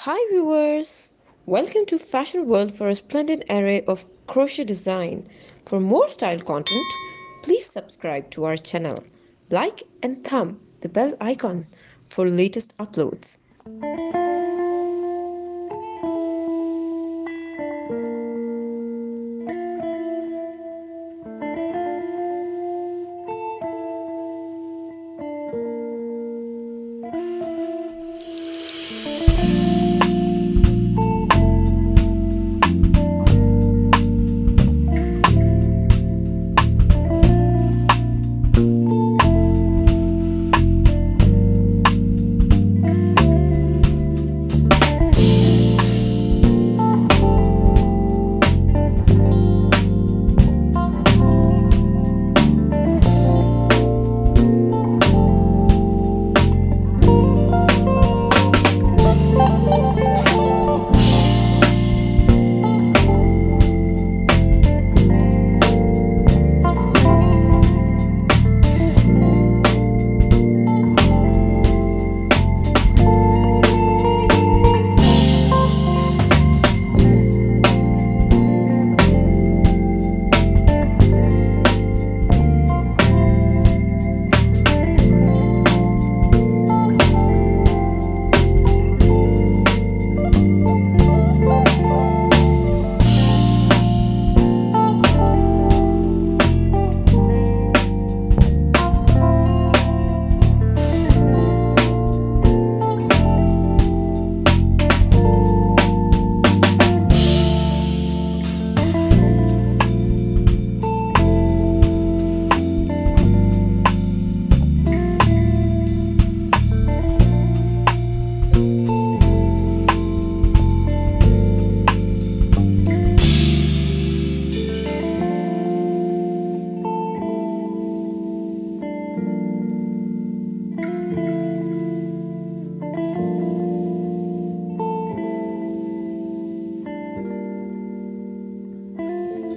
Hi viewers! Welcome to Fashion World for a splendid array of crochet design. For more style content, please subscribe to our channel. Like and thumb the bell icon for latest uploads.